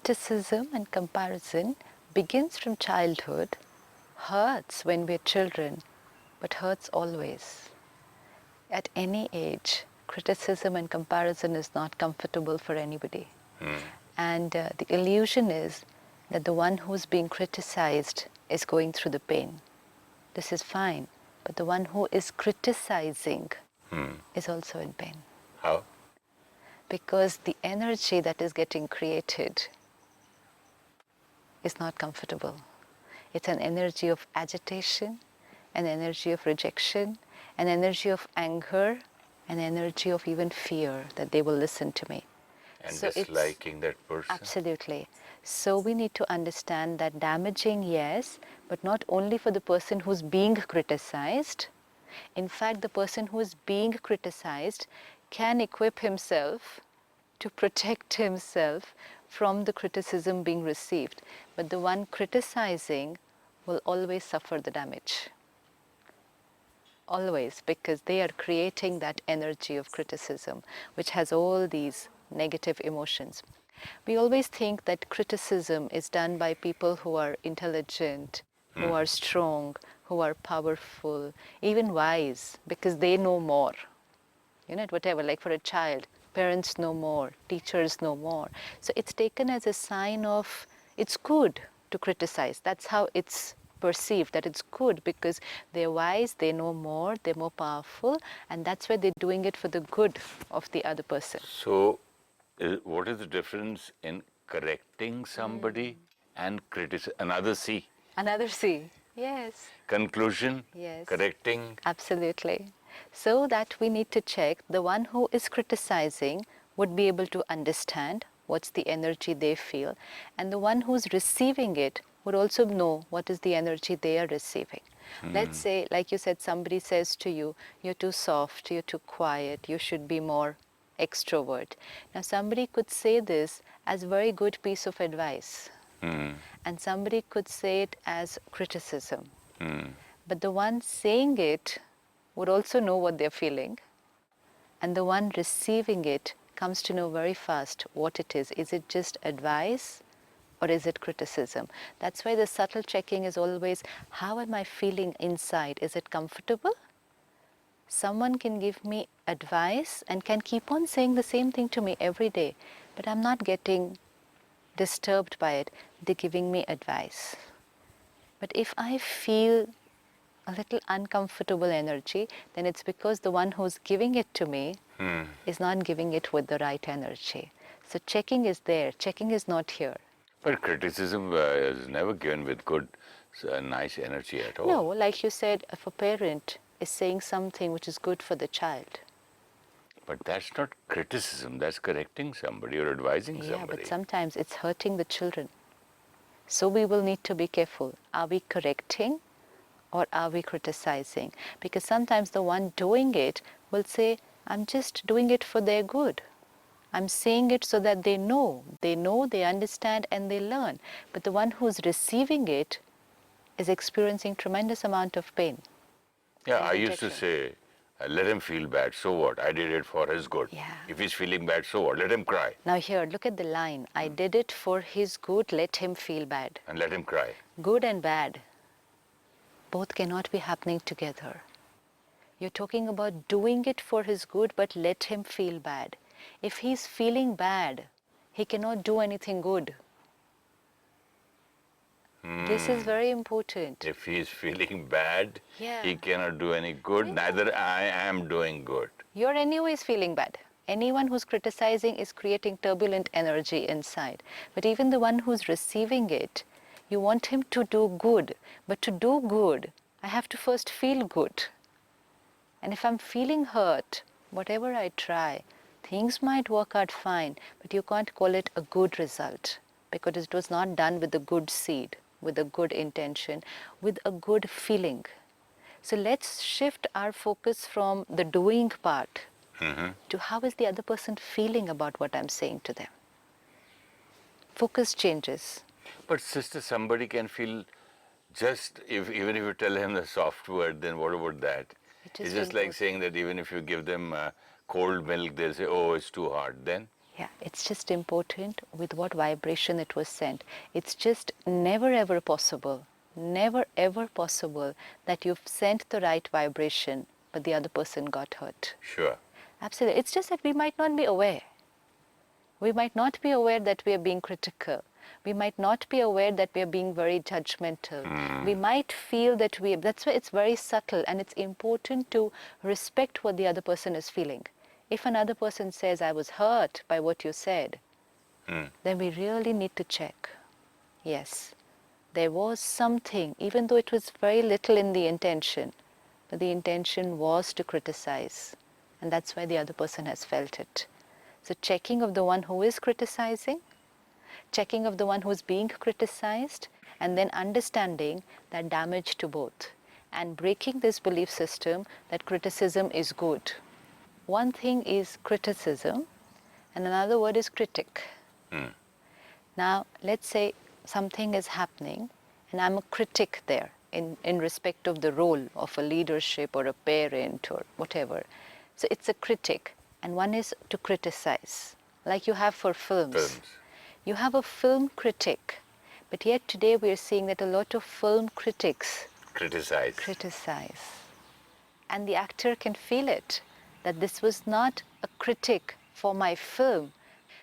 criticism and comparison begins from childhood, hurts when we're children, but hurts always. At any age, criticism and comparison is not comfortable for anybody. And the illusion is that the one who's being criticized is going through the pain. This is fine, but the one who is criticizing is also in pain. How? Because the energy that is getting created is not comfortable. It's an energy of agitation, an energy of rejection, an energy of anger, an energy of even fear that they will listen to me. And So disliking that person? Absolutely. So we need to understand that damaging, yes, but not only for the person who's being criticized. In fact, the person who is being criticized can equip himself to protect himself from the criticism being received. But the one criticizing will always suffer the damage. Always, because they are creating that energy of criticism, which has all these negative emotions. We always think that criticism is done by people who are intelligent, who are strong, who are powerful, even wise, because they know more. You know, whatever, like for a child, parents know more, teachers know more. So it's taken as a sign of it's good to criticize. That's how it's perceived, that it's good because they're wise, they know more, they're more powerful, and that's why they're doing it for the good of the other person. So, what is the difference in correcting somebody and another C? Another C. Yes. Conclusion, Yes. correcting. Absolutely. So that we need to check the one who is criticizing would be able to understand what's the energy they feel, and the one who's receiving it would also know what is the energy they are receiving. Let's say, like you said, somebody says to you, you're too soft, you're too quiet, you should be more extrovert. Now somebody could say this as a very good piece of advice, and somebody could say it as criticism. But the one saying it would also know what they're feeling, and the one receiving it comes to know very fast what it is. Is it just advice or is it criticism? That's why the subtle checking is always, how am I feeling inside? Is it comfortable? Someone can give me advice and can keep on saying the same thing to me every day, but I'm not getting disturbed by it. They're giving me advice. But if I feel a little uncomfortable energy, then it's because the one who's giving it to me is not giving it with the right energy. So checking is there, checking is not here. But criticism is never given with good, nice energy at all. No, like you said, if a parent is saying something which is good for the child. But that's not criticism, that's correcting somebody or advising Yeah, somebody. but sometimes it's hurting the children. So we will need to be careful. Are we correcting or are we criticizing? Because sometimes the one doing it will say, I'm just doing it for their good. I'm saying it so that they know, they understand, and they learn. But the one who's receiving it is experiencing tremendous amount of pain. Yeah, and I used to rejection. say, let him feel bad, so what? I did it for his good. Yeah. If he's feeling bad, so what? Let him cry. Now here, look at the line. I did it for his good, let him feel bad. And let him cry. Good and bad, both cannot be happening together. You're talking about doing it for his good, but let him feel bad. If he's feeling bad, he cannot do anything good. This is very important. If he's feeling bad, Yeah. he cannot do any good, neither I am doing good. You're anyways feeling bad. Anyone who's criticizing is creating turbulent energy inside. But even the one who's receiving it, you want him to do good. But to do good, I have to first feel good. And if I'm feeling hurt, whatever I try, things might work out fine, but you can't call it a good result because it was not done with a good seed, with a good intention, with a good feeling. So let's shift our focus from the doing part to how is the other person feeling about what I'm saying to them. Focus changes. But sister, somebody can feel just, even if you tell him the soft word, then what about that? It is It's just like saying that even if you give them cold milk, they'll say, oh, it's too hard. Then? Yeah, it's just important with what vibration it was sent. It's just never ever possible, never ever possible that you've sent the right vibration, but the other person got hurt. Sure. Absolutely. It's just that we might not be aware. We might not be aware that we are being critical. We might not be aware that we are being very judgmental. We might feel that that's why it's very subtle, and it's important to respect what the other person is feeling. If another person says, I was hurt by what you said, then we really need to check. Yes, there was something, even though it was very little in the intention, but the intention was to criticize, and that's why the other person has felt it. So checking of the one who is criticizing, checking of the one who is being criticized, and then understanding that damage to both, and breaking this belief system that criticism is good. One thing is criticism, and another word is critic. Now, let's say something is happening, and I'm a critic there in respect of the role of a leadership or a parent or whatever. So it's a critic, and one is to criticize, like you have for films. You have a film critic, but yet today we are seeing that a lot of film critics criticize. And the actor can feel it, that this was not a critic for my film.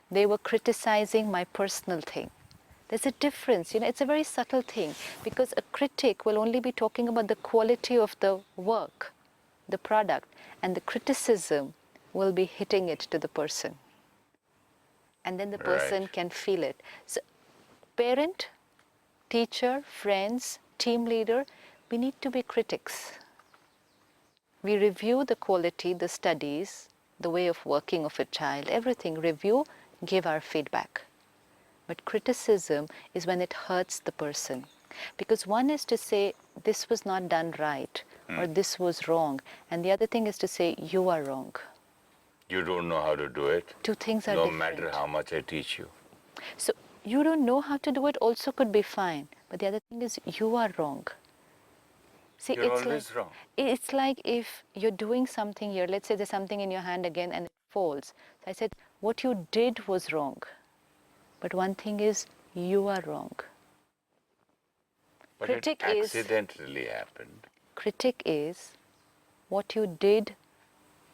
They were criticizing my personal thing. There's a difference, it's a very subtle thing, because a critic will only be talking about the quality of the work, the product, and the criticism will be hitting it to the person. And then the person can feel it. So, parent, teacher, friends, team leader, we need to be critics. We review the quality, the studies, the way of working of a child, everything, review, give our feedback. But criticism is when it hurts the person. Because one is to say, this was not done right, or this was wrong, and the other thing is to say, you are wrong. You don't know how to do it. Two things are no different. matter how much I teach you. So you don't know how to do it also could be fine, but the other thing is you are wrong. See, You're always wrong. It's like if you're doing something here, let's say there's something in your hand again and it falls. So I said, what you did was wrong. But one thing is, you are wrong. But Critic it accidentally happened. Critic is, what you did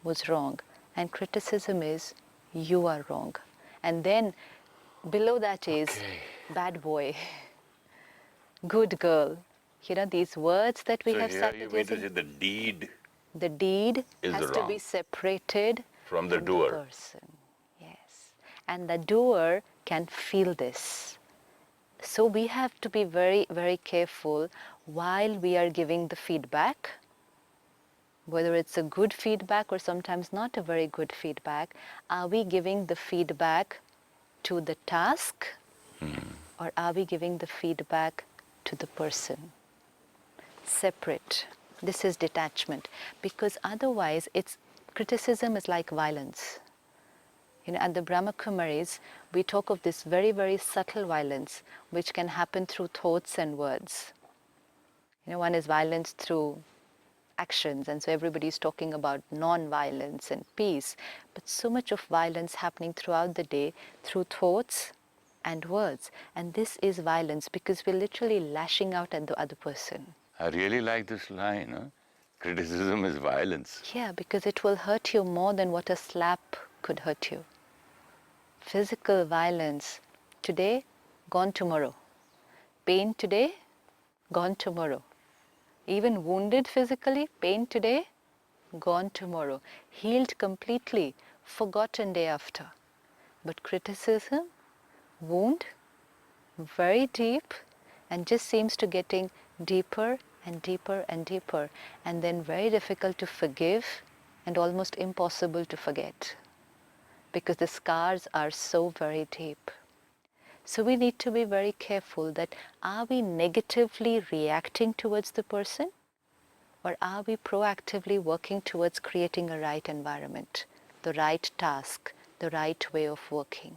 was wrong. And criticism is, you are wrong. And then below that is, bad boy, good girl. These words that we have started So here you mean to using. say the deed The deed is has wrong to be separated from the doer. Person. Yes. And the doer can feel this. So we have to be very, very careful while we are giving the feedback, whether it's a good feedback or sometimes not a very good feedback. Are we giving the feedback to the task, or are we giving the feedback to the person? Separate. This is detachment, because otherwise criticism is like violence. At the Brahma Kumaris, we talk of this very, very subtle violence which can happen through thoughts and words. One is violence through actions, and so everybody is talking about non-violence and peace, but so much of violence happening throughout the day through thoughts and words, and this is violence because we're literally lashing out at the other person. I really like this line, huh? Criticism is violence. Yeah, because it will hurt you more than what a slap could hurt you. Physical violence, today, gone tomorrow. Pain today, gone tomorrow. Even wounded physically, pain today, gone tomorrow. Healed completely, forgotten day after. But criticism, wound, very deep, and just seems to getting deeper and deeper and deeper, and then very difficult to forgive and almost impossible to forget, because the scars are so very deep. So we need to be very careful that are we negatively reacting towards the person, or are we proactively working towards creating a right environment, the right task, the right way of working.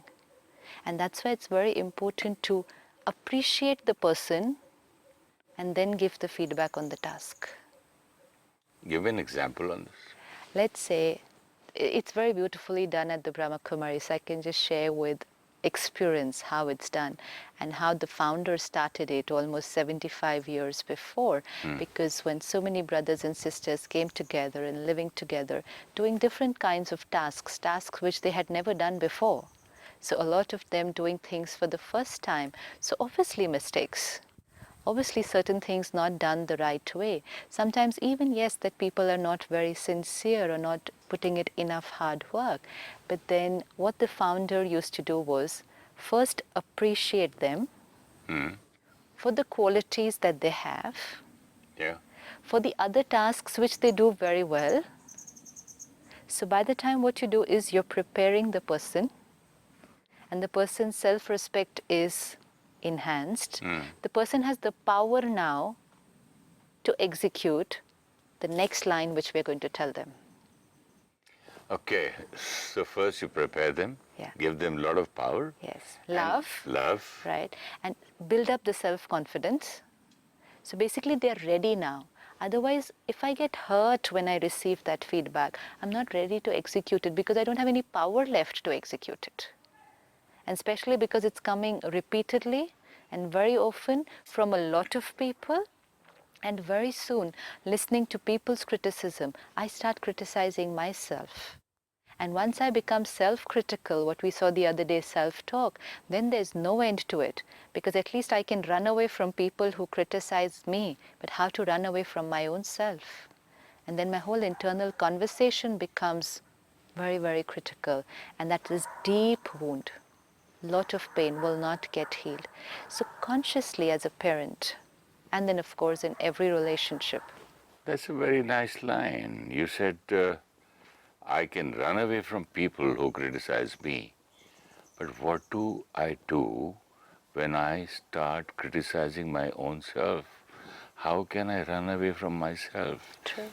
And that's why it's very important to appreciate the person and then give the feedback on the task. Give an example on this. Let's say it's very beautifully done at the Brahma Kumaris. I can just share with experience how it's done and how the founder started it almost 75 years before, because when so many brothers and sisters came together and living together doing different kinds of tasks which they had never done before, so a lot of them doing things for the first time, so obviously mistakes, obviously certain things not done the right way. Sometimes even, yes, that people are not very sincere or not putting it enough hard work. But then what the founder used to do was first appreciate them for the qualities that they have, Yeah. for the other tasks which they do very well. So by the time what you do is you're preparing the person, and the person's self-respect is enhanced, the person has the power now to execute the next line which we're going to tell them. Okay. So first you prepare them, Yeah. give them a lot of power. Yes. and Love, Love. right? And build up the self-confidence. So basically they're ready now. Otherwise, if I get hurt when I receive that feedback, I'm not ready to execute it because I don't have any power left to execute it. And especially because it's coming repeatedly and very often from a lot of people. And very soon, listening to people's criticism, I start criticizing myself. And once I become self-critical, what we saw the other day, self-talk, then there's no end to it. Because at least I can run away from people who criticize me, but how to run away from my own self? And then my whole internal conversation becomes very, very critical. And that is deep wound. Lot of pain will not get healed. So consciously as a parent, and then of course in every relationship. That's a very nice line. You said, I can run away from people who criticize me. But what do I do when I start criticizing my own self? How can I run away from myself? True.